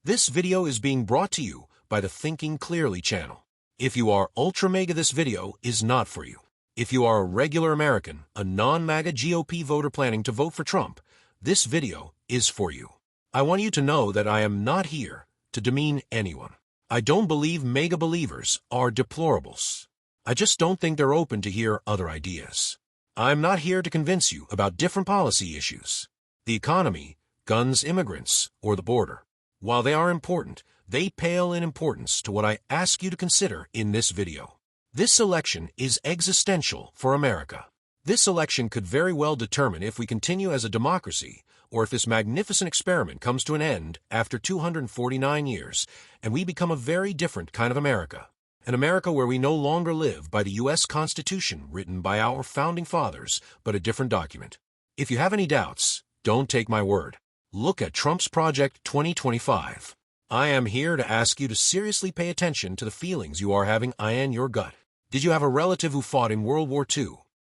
This video is being brought to you by the Thinking Clearly channel. If you are ultra mega, this video is not for you. If you are a regular American, a non-MAGA GOP voter planning to vote for Trump, this video is for you. I want you to know that I am not here to demean anyone. I don't believe MAGA believers are deplorables. I just don't think they're open to hear other ideas. I'm not here to convince you about different policy issues, the economy, guns, immigrants, or the border. While they are important, they pale in importance to what I ask you to consider in this video. This election is existential for America. This election could very well determine if we continue as a democracy or if this magnificent experiment comes to an end after 249 years and we become a very different kind of America. An America where we no longer live by the U.S. Constitution written by our founding fathers, but a different document. If you have any doubts, don't take my word. Look at Trump's Project 2025. I am here to ask you to seriously pay attention to the feelings you are having in your gut. Did you have a relative who fought in World War II?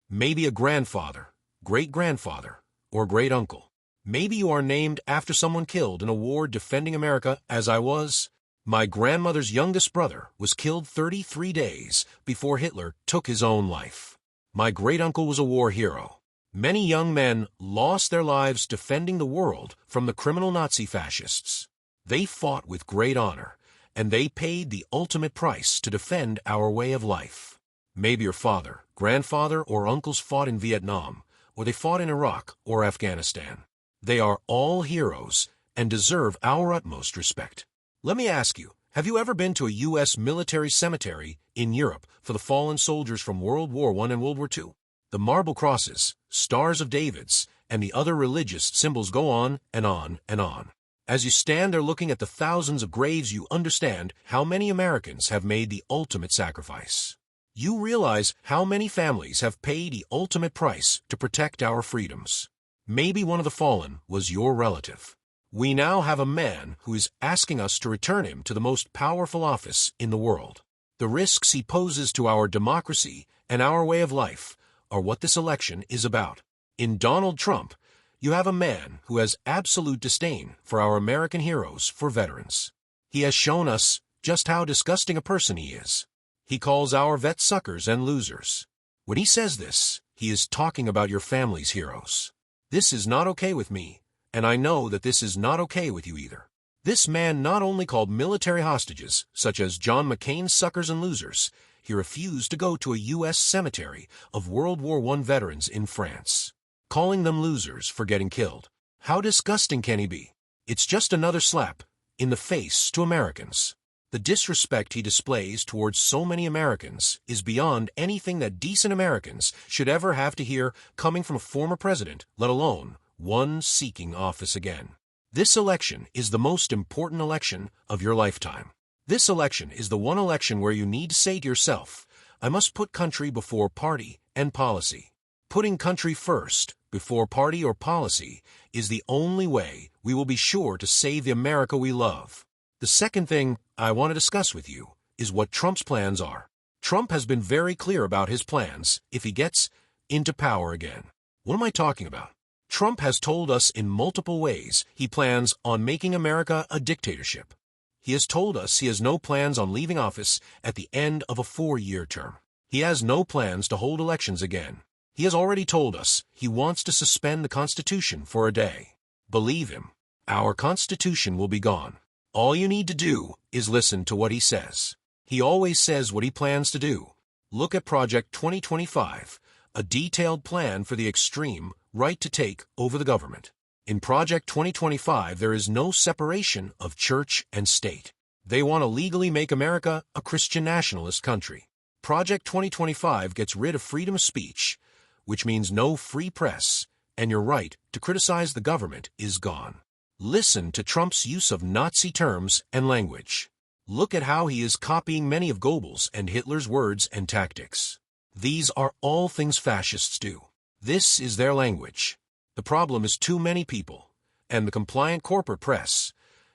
Maybe a grandfather, great-grandfather, or great-uncle. Maybe you are named after someone killed in a war defending America, as I was. My grandmother's youngest brother was killed 33 days before Hitler took his own life. My great-uncle was a war hero. Many young men lost their lives defending the world from the criminal Nazi fascists. They fought with great honor, and they paid the ultimate price to defend our way of life. Maybe your father, grandfather, or uncles fought in Vietnam, or they fought in Iraq or Afghanistan. They are all heroes and deserve our utmost respect. Let me ask you, have you ever been to a U.S. military cemetery in Europe for the fallen soldiers from World War I and World War II? The marble crosses, stars of Davids, and the other religious symbols go on and on and on. As you stand there looking at the thousands of graves, you understand how many Americans have made the ultimate sacrifice. You realize how many families have paid the ultimate price to protect our freedoms. Maybe one of the fallen was your relative. We now have a man who is asking us to return him to the most powerful office in the world. The risks he poses to our democracy and our way of life are what this election is about. In Donald Trump, you have a man who has absolute disdain for our American heroes, for veterans. He has shown us just how disgusting a person he is. He calls our vets suckers and losers. When he says this, he is talking about your family's heroes. This is not okay with me, and I know that this is not okay with you either. This man not only called military hostages, such as John McCain's suckers and losers, he refused to go to a U.S. cemetery of World War I veterans in France, calling them losers for getting killed. How disgusting can he be? It's just another slap in the face to Americans. The disrespect he displays towards so many Americans is beyond anything that decent Americans should ever have to hear coming from a former president, let alone one seeking office again. This election is the most important election of your lifetime. This election is the one election where you need to say to yourself, I must put country before party and policy. Putting country first before party or policy is the only way we will be sure to save the America we love. The second thing I want to discuss with you is what Trump's plans are. Trump has been very clear about his plans if he gets into power again. What am I talking about? Trump has told us in multiple ways he plans on making America a dictatorship. He has told us he has no plans on leaving office at the end of a 4-year term. He has no plans to hold elections again. He has already told us he wants to suspend the Constitution for a day. Believe him, our Constitution will be gone. All you need to do is listen to what he says. He always says what he plans to do. Look at Project 2025, a detailed plan for the extreme right to take over the government. In Project 2025, there is no separation of church and state. They want to legally make America a Christian nationalist country. Project 2025 gets rid of freedom of speech, which means no free press, and your right to criticize the government is gone. Listen to Trump's use of Nazi terms and language. Look at how he is copying many of Goebbels and Hitler's words and tactics. These are all things fascists do. This is their language. The problem is too many people, and the compliant corporate press,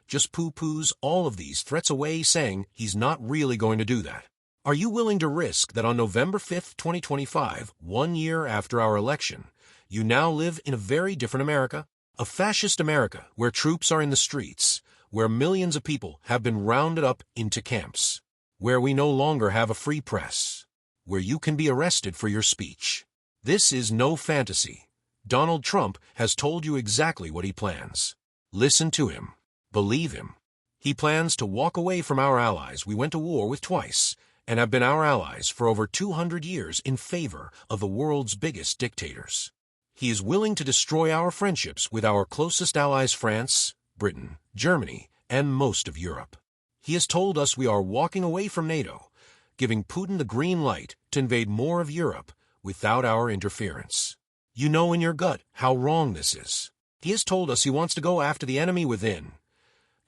just poo-poos all of these threats away, saying he's not really going to do that. Are you willing to risk that on November 5th, 2025, 1 year after our election, you now live in a very different America? A fascist America where troops are in the streets, where millions of people have been rounded up into camps, where we no longer have a free press, where you can be arrested for your speech. This is no fantasy. Donald Trump has told you exactly what he plans. Listen to him. Believe him. He plans to walk away from our allies we went to war with twice and have been our allies for over 200 years in favor of the world's biggest dictators. He is willing to destroy our friendships with our closest allies France, Britain, Germany, and most of Europe. He has told us we are walking away from NATO, giving Putin the green light to invade more of Europe without our interference. You know in your gut how wrong this is. He has told us he wants to go after the enemy within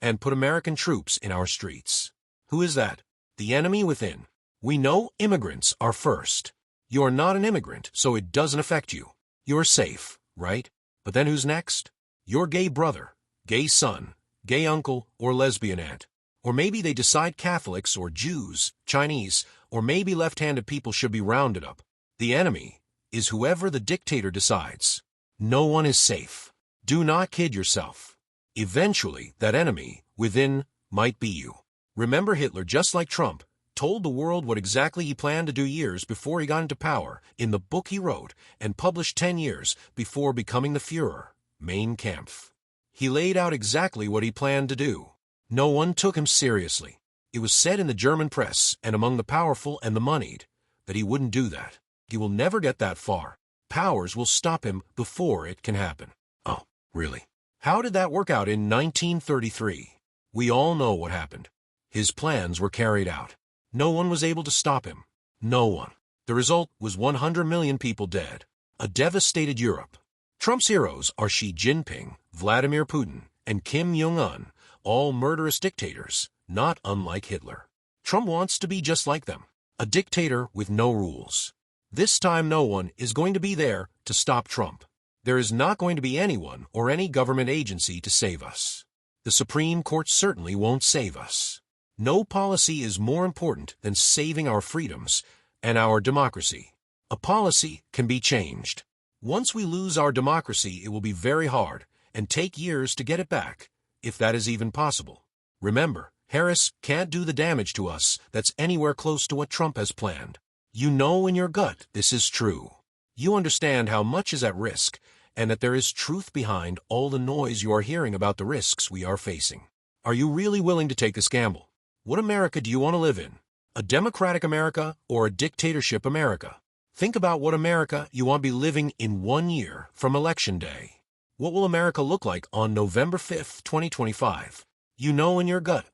and put American troops in our streets. Who is that? The enemy within. We know immigrants are first. You're not an immigrant, so it doesn't affect you. You're safe, right? But then who's next? Your gay brother, gay son, gay uncle, or lesbian aunt. Or maybe they decide Catholics or Jews, Chinese, or maybe left-handed people should be rounded up. The enemy is whoever the dictator decides. No one is safe. Do not kid yourself. Eventually, that enemy within might be you. Remember, Hitler, just like Trump, told the world what exactly he planned to do years before he got into power in the book he wrote and published 10 years before becoming the Führer, Mein Kampf. He laid out exactly what he planned to do. No one took him seriously. It was said in the German press and among the powerful and the moneyed that he wouldn't do that. He will never get that far. Powers will stop him before it can happen. Oh, really? How did that work out in 1933? We all know what happened. His plans were carried out. No one was able to stop him. No one. The result was 100 million people dead. A devastated Europe. Trump's heroes are Xi Jinping, Vladimir Putin, and Kim Jong-un, all murderous dictators, not unlike Hitler. Trump wants to be just like them, a dictator with no rules. This time no one is going to be there to stop Trump. There is not going to be anyone or any government agency to save us. The Supreme Court certainly won't save us. No policy is more important than saving our freedoms and our democracy. A policy can be changed. Once we lose our democracy, it will be very hard and take years to get it back, if that is even possible. Remember, Harris can't do the damage to us that's anywhere close to what Trump has planned. You know in your gut this is true. You understand how much is at risk and that there is truth behind all the noise you are hearing about the risks we are facing. Are you really willing to take this gamble? What America do you want to live in? A democratic America or a dictatorship America? Think about what America you want to be living in 1 year from Election Day. What will America look like on November 5th, 2025? You know in your gut.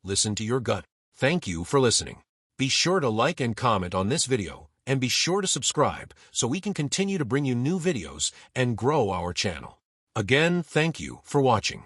Listen to your gut. Thank you for listening. Be sure to like and comment on this video, and be sure to subscribe so we can continue to bring you new videos and grow our channel. Again, thank you for watching.